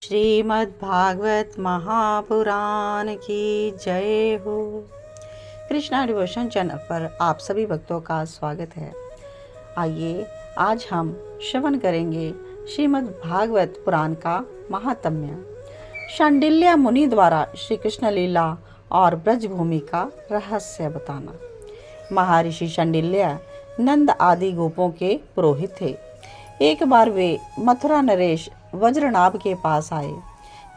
श्रीमद् भागवत महापुराण की जय हो। कृष्णा डिवोशन चैनल पर आप सभी भक्तों का स्वागत है। आइए आज हम श्रवण करेंगे श्रीमद् भागवत पुराण का महात्म्य। शांडिल्य मुनि द्वारा श्री कृष्ण लीला और ब्रजभूमि का रहस्य बताना। महर्षि शांडिल्य नंद आदि गोपों के पुरोहित थे। एक बार वे मथुरा नरेश वज्रनाभ के पास आए।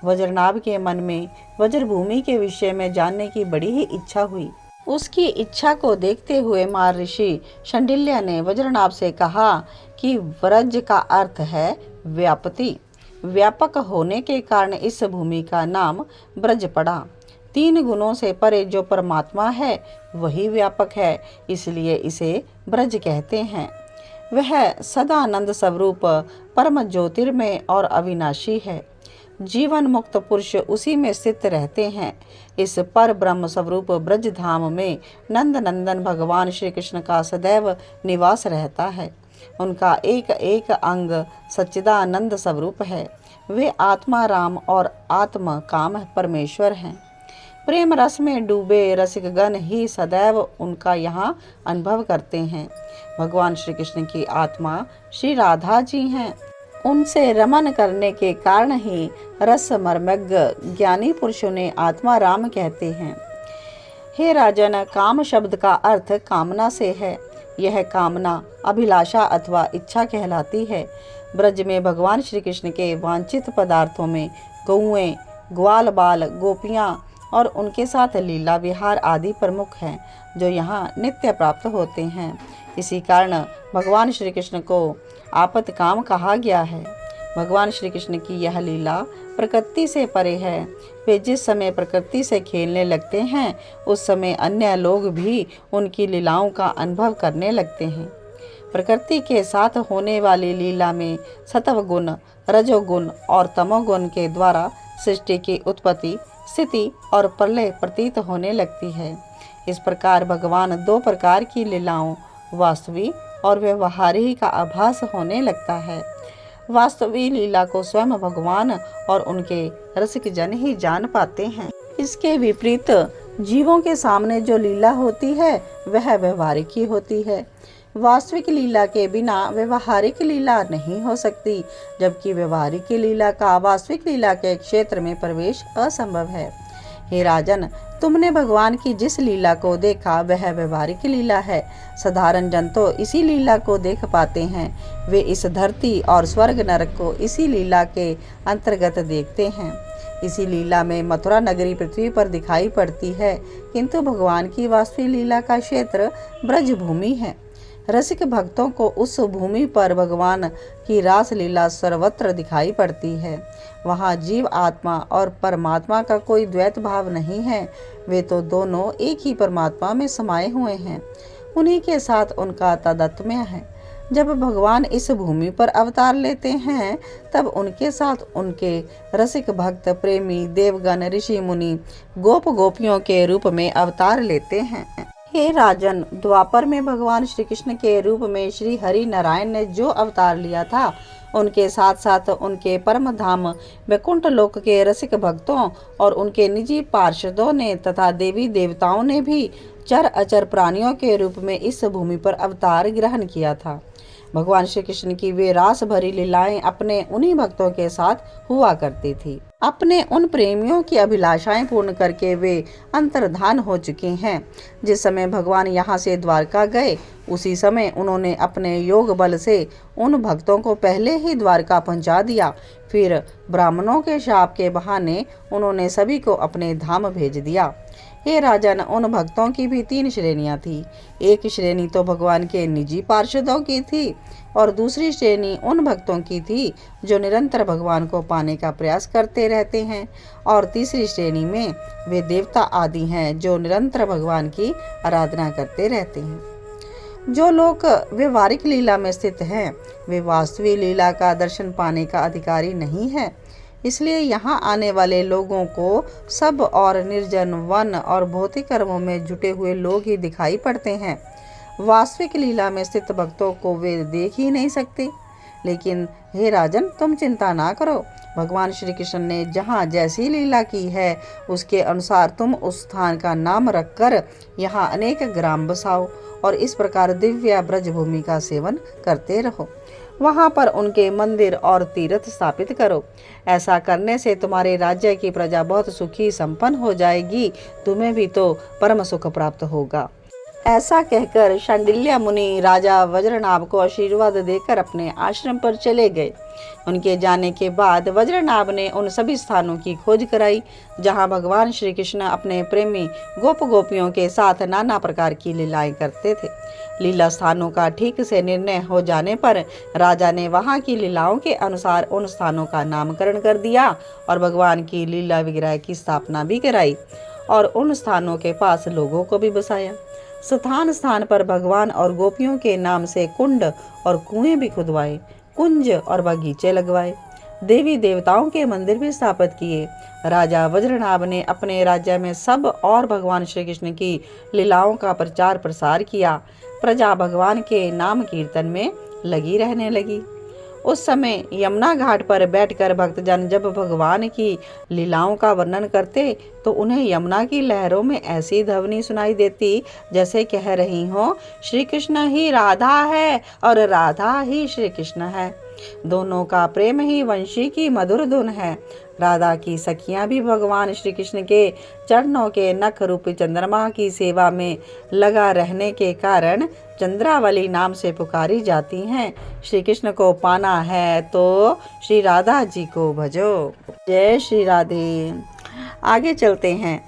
वज्रनाभ के मन में वज्रभूमि के विषय में जानने की बड़ी ही इच्छा हुई। उसकी इच्छा को देखते हुए महर्षि शांडिल्य ने वज्रनाभ से कहा कि व्रज का अर्थ है व्यापति। व्यापक होने के कारण इस भूमि का नाम ब्रज पड़ा। 3 गुणों से परे जो परमात्मा है वही व्यापक है, इसलिए इसे ब्रज कहते हैं। वह सदानंद स्वरूप परम ज्योतिर्मय और अविनाशी है। जीवन मुक्त पुरुष उसी में स्थित रहते हैं। इस पर ब्रह्म स्वरूप ब्रज धाम में नंद नंदन भगवान श्री कृष्ण का सदैव निवास रहता है। उनका एक एक अंग सच्चिदानंद स्वरूप है। वे आत्मा राम और आत्म काम परमेश्वर हैं। प्रेम रस में डूबे रसिकगण ही सदैव उनका यहाँ अनुभव करते हैं। भगवान श्री कृष्ण की आत्मा श्री राधा जी हैं। उनसे रमन करने के कारण ही रस मर्मज्ञ ज्ञानी पुरुषों ने आत्मा राम कहते हैं। हे राजन, काम शब्द का अर्थ कामना से है। यह कामना अभिलाषा अथवा इच्छा कहलाती है। ब्रज में भगवान श्री कृष्ण के वांछित पदार्थों में गौएं, ग्वाल बाल, गोपियां और उनके साथ लीला विहार आदि प्रमुख हैं, जो यहाँ नित्य प्राप्त होते हैं। इसी कारण भगवान श्री कृष्ण को आपत काम कहा गया है। भगवान श्री कृष्ण की यह लीला प्रकृति से परे है। वे जिस समय प्रकृति से खेलने लगते हैं उस समय अन्य लोग भी उनकी लीलाओं का अनुभव करने लगते हैं। प्रकृति के साथ होने वाली लीला में सत्वगुण, रजोगुण और तमोगुण के द्वारा सृष्टि की उत्पत्ति, स्थिति और प्रलय प्रतीत होने लगती है। इस प्रकार भगवान 2 प्रकार की लीलाओं, वास्तविक और व्यवहारिक का आभास होने लगता है। वास्तविक लीला को स्वयं भगवान और उनके रसिक जन ही जान पाते हैं। इसके विपरीत जीवों के सामने जो लीला होती है वह व्यवहारिक ही होती है। वास्तविक लीला के बिना व्यवहारिक लीला नहीं हो सकती, जबकि व्यवहारिक लीला का वास्तविक लीला के क्षेत्र में प्रवेश असंभव है। हे राजन, तुमने भगवान की जिस लीला को देखा वह व्यवहारिक लीला है। साधारण जन तो इसी लीला को देख पाते हैं। वे इस धरती और स्वर्ग नरक को इसी लीला के अंतर्गत देखते हैं। इसी लीला में मथुरा नगरी पृथ्वी पर दिखाई पड़ती है, किंतु भगवान की वास्तविक लीला का क्षेत्र ब्रज भूमि है। रसिक भक्तों को उस भूमि पर भगवान की रास लीला सर्वत्र दिखाई पड़ती है। वहाँ जीव आत्मा और परमात्मा का कोई द्वैत भाव नहीं है। वे तो दोनों एक ही परमात्मा में समाये हुए हैं। उन्हीं के साथ उनका तादात्म्य है। जब भगवान इस भूमि पर अवतार लेते हैं तब उनके साथ उनके रसिक भक्त, प्रेमी, देवगण, ऋषि मुनि, गोप गोपियों के रूप में अवतार लेते हैं। हे राजन, द्वापर में भगवान श्री कृष्ण के रूप में श्री हरि नारायण ने जो अवतार लिया था, उनके साथ साथ उनके परम धाम वैकुंठ लोक के रसिक भक्तों और उनके निजी पार्षदों ने तथा देवी देवताओं ने भी चर अचर प्राणियों के रूप में इस भूमि पर अवतार ग्रहण किया था। भगवान श्री कृष्ण की वे रास भरी लीलाएं अपने उन्हीं भक्तों के साथ हुआ करती थी। अपने उन प्रेमियों की अभिलाषाएं पूर्ण करके वे अंतर्धान हो चुके हैं। जिस समय भगवान यहाँ से द्वारका गए उसी समय उन्होंने अपने योग बल से उन भक्तों को पहले ही द्वारका पहुँचा दिया। फिर ब्राह्मणों के शाप के बहाने उन्होंने सभी को अपने धाम भेज दिया। हे राजन, उन भक्तों की भी 3 श्रेणियां थी। एक श्रेणी तो भगवान के निजी पार्षदों की थी और दूसरी श्रेणी उन भक्तों की थी जो निरंतर भगवान को पाने का प्रयास करते रहते हैं, और तीसरी श्रेणी में वे देवता आदि हैं जो निरंतर भगवान की आराधना करते रहते हैं। जो लोग व्यवहारिक लीला में स्थित हैं वे वास्तविक लीला का दर्शन पाने का अधिकारी नहीं है। इसलिए यहाँ आने वाले लोगों को सब और निर्जन, वन और भौतिक कर्मों में जुटे हुए लोग ही दिखाई पड़ते हैं। वास्तविक लीला में स्थित भक्तों को वे देख ही नहीं सकते। लेकिन हे राजन, तुम चिंता ना करो, भगवान श्री कृष्ण ने जहाँ जैसी लीला की है उसके अनुसार तुम उस स्थान का नाम रखकर यहाँ अनेक ग्राम बसाओ और इस प्रकार दिव्य ब्रज भूमि का सेवन करते रहो। वहाँ पर उनके मंदिर और तीर्थ स्थापित करो। ऐसा करने से तुम्हारे राज्य की प्रजा बहुत सुखी संपन्न हो जाएगी, तुम्हें भी तो परम सुख प्राप्त होगा। ऐसा कहकर शांडिल्य मुनि राजा वज्रनाभ को आशीर्वाद देकर अपने आश्रम पर चले गए। उनके जाने के बाद वज्रनाभ ने उन सभी स्थानों की खोज कराई जहां भगवान श्री कृष्ण अपने प्रेमी गोप गोपियों के साथ नाना प्रकार की लीलाएं करते थे। लीला स्थानों का ठीक से निर्णय हो जाने पर राजा ने वहां की लीलाओं के अनुसार उन स्थानों का नामकरण कर दिया और भगवान की लीला विग्रह की स्थापना भी कराई और उन स्थानों के पास लोगों को भी बसाया। स्थान स्थान पर भगवान और गोपियों के नाम से कुंड और कुएं भी खुदवाए, कुंज और बगीचे लगवाए, देवी देवताओं के मंदिर भी स्थापित किए। राजा वज्रनाभ ने अपने राज्य में सब और भगवान श्री कृष्ण की लीलाओं का प्रचार प्रसार किया। प्रजा भगवान के नाम कीर्तन में लगी रहने लगी। उस समय यमुना घाट पर बैठकर भक्तजन जब भगवान की लीलाओं का वर्णन करते तो उन्हें यमुना की लहरों में ऐसी ध्वनि सुनाई देती जैसे कह रही हो, श्री कृष्ण ही राधा है और राधा ही श्री कृष्ण है। दोनों का प्रेम ही वंशी की मधुर धुन है। राधा की सखियां भी भगवान श्री कृष्ण के चरणों के नख रूपी चंद्रमा की सेवा में लगा रहने के कारण चंद्रावली नाम से पुकारी जाती हैं। श्री कृष्ण को पाना है तो श्री राधा जी को भजो। जय श्री राधे। आगे चलते हैं।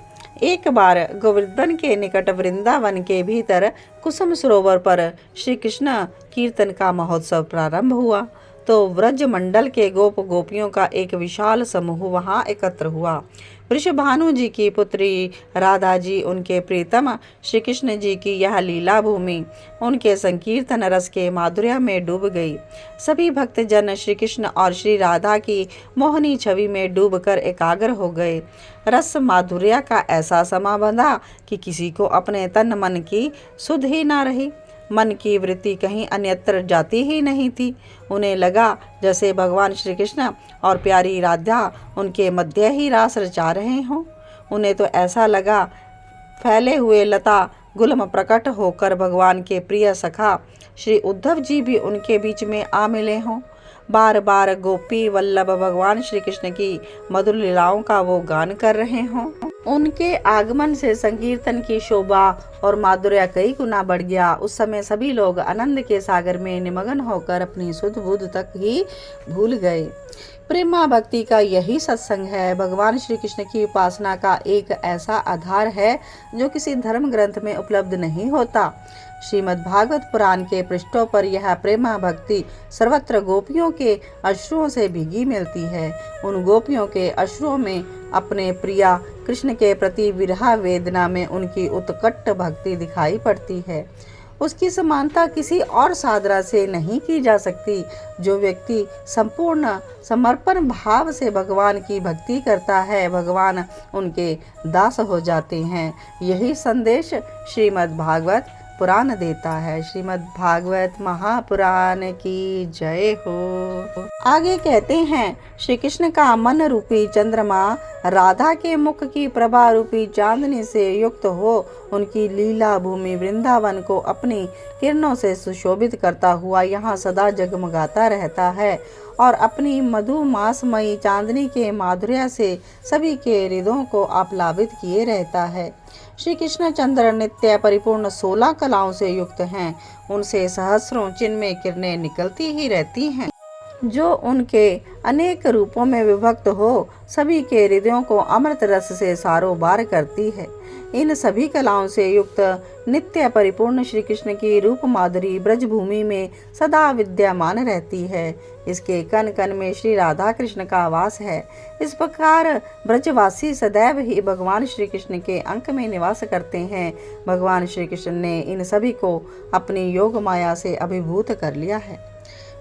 एक बार गोवर्धन के निकट वृंदावन के भीतर कुसुम सरोवर पर श्री कृष्ण कीर्तन का महोत्सव प्रारंभ हुआ तो व्रज मंडल के गोप गोपियों का एक विशाल समूह वहां एकत्र हुआ। वृषभानु जी की पुत्री राधा जी, उनके प्रीतम श्री कृष्ण जी की यह लीला भूमि उनके संकीर्तन रस के माधुर्य में डूब गई। सभी भक्तजन श्री कृष्ण और श्री राधा की मोहनी छवि में डूबकर एकाग्र हो गए। रस माधुर्य का ऐसा समा बंधा कि किसी को अपने तन मन की सुध ही ना रही। मन की वृत्ति कहीं अन्यत्र जाती ही नहीं थी। उन्हें लगा जैसे भगवान श्री कृष्ण और प्यारी राधा उनके मध्य ही रास रचा रहे हों। उन्हें तो ऐसा लगा फैले हुए लता गुलम प्रकट होकर भगवान के प्रिय सखा श्री उद्धव जी भी उनके बीच में आ मिले हों। बार बार गोपी वल्लभ भगवान श्री कृष्ण की मधुर लीलाओं का वो गान कर रहे हों। उनके आगमन से संकीर्तन की शोभा और माधुर्य कई गुना बढ़ गया। उस समय सभी लोग आनंद के सागर में निमग्न होकर अपनी सुध बुध तक ही भूल गए। प्रेमा भक्ति का यही सत्संग है। भगवान श्री कृष्ण की उपासना का एक ऐसा आधार है जो किसी धर्म ग्रंथ में उपलब्ध नहीं होता। श्रीमद् भागवत पुराण के पृष्ठों पर यह प्रेमा भक्ति सर्वत्र गोपियों के अश्रुओं से भीगी मिलती है। उन गोपियों के अश्रुओं में अपने प्रिया कृष्ण के प्रति विरह वेदना में उनकी उत्कट भक्ति दिखाई पड़ती है। उसकी समानता किसी और साधना से नहीं की जा सकती। जो व्यक्ति संपूर्ण समर्पण भाव से भगवान की भक्ति करता है, भगवान उनके दास हो जाते हैं। यही संदेश श्रीमद् भागवत पुराण देता है। श्रीमद् भागवत महापुराण की जय हो। आगे कहते हैं, श्री कृष्ण का मन रूपी चंद्रमा राधा के मुख की प्रभा रूपी चांदनी से युक्त हो उनकी लीला भूमि वृंदावन को अपनी किरणों से सुशोभित करता हुआ यहाँ सदा जगमगाता रहता है और अपनी मधुमासमयी चांदनी के माधुर्य से सभी के हृदयों को आप्लावित किए रहता है। श्री कृष्ण चंद्र नित्य परिपूर्ण 16 कलाओं से युक्त हैं। उनसे सहस्रों चिन्मय किरणें निकलती ही रहती हैं जो उनके अनेक रूपों में विभक्त हो सभी के हृदयों को अमृत रस से सारोबार करती है। इन सभी कलाओं से युक्त नित्य परिपूर्ण श्री कृष्ण की रूप माधुरी ब्रज भूमि में सदा विद्यमान रहती है। इसके कण कण में श्री राधा कृष्ण का वास है। इस प्रकार ब्रजवासी सदैव ही भगवान श्री कृष्ण के अंक में निवास करते हैं। भगवान श्री कृष्ण ने इन सभी को अपनी योग माया से अभिभूत कर लिया है।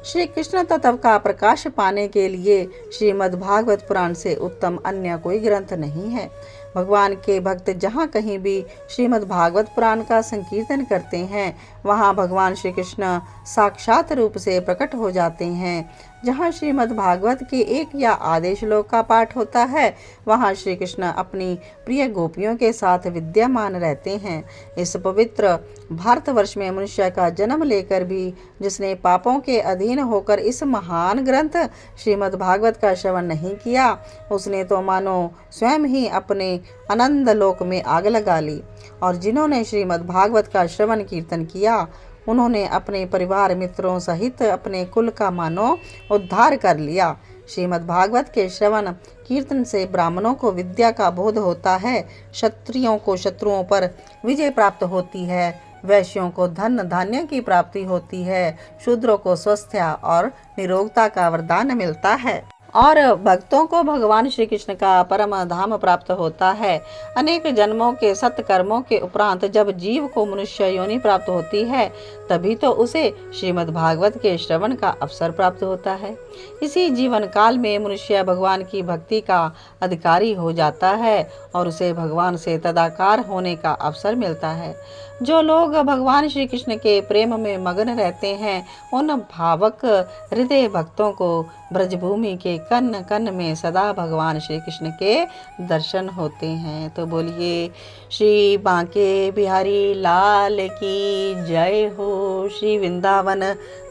श्री कृष्ण तत्व का प्रकाश पाने के लिए श्रीमद् भागवत पुराण से उत्तम अन्य कोई ग्रंथ नहीं है। भगवान के भक्त जहाँ कहीं भी श्रीमद् भागवत पुराण का संकीर्तन करते हैं वहाँ भगवान श्री कृष्ण साक्षात रूप से प्रकट हो जाते हैं। जहाँ श्रीमद् भागवत के एक या आधे श्लोक का पाठ होता है, वहाँ श्री कृष्ण अपनी प्रिय गोपियों के साथ विद्यमान रहते हैं। इस पवित्र भारतवर्ष में मनुष्य का जन्म लेकर भी जिसने पापों के अधीन होकर इस महान ग्रंथ श्रीमद् भागवत का श्रवण नहीं किया, उसने तो मानो स्वयं ही अपने आनंद लोक में आग लगा ली। और जिन्होंने श्रीमद् भागवत का श्रवण कीर्तन किया, उन्होंने अपने परिवार मित्रों सहित अपने कुल का मानो उद्धार कर लिया। श्रीमद् भागवत के श्रवण कीर्तन से ब्राह्मणों को विद्या का बोध होता है, क्षत्रियों को शत्रुओं पर विजय प्राप्त होती है, वैश्यों को धन धान्य की प्राप्ति होती है, शूद्रों को स्वास्थ्य और निरोगता का वरदान मिलता है और भक्तों को भगवान श्री कृष्ण का परम धाम प्राप्त होता है। अनेक जन्मों के सत्कर्मों के उपरांत जब जीव को मनुष्य योनि प्राप्त होती है, तभी तो उसे श्रीमद् भागवत के श्रवण का अवसर प्राप्त होता है। इसी जीवन काल में मनुष्य भगवान की भक्ति का अधिकारी हो जाता है और उसे भगवान से तदाकार होने का अवसर मिलता है। जो लोग भगवान श्री कृष्ण के प्रेम में मग्न रहते हैं, उन भावक हृदय भक्तों को ब्रजभूमि के कन कन में सदा भगवान श्री कृष्ण के दर्शन होते हैं। तो बोलिए श्री बांके बिहारी लाल की जय हो, श्री वृंदावन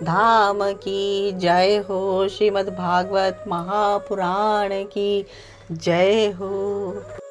धाम की जय हो, श्रीमद् भागवत महापुराण की जय हो।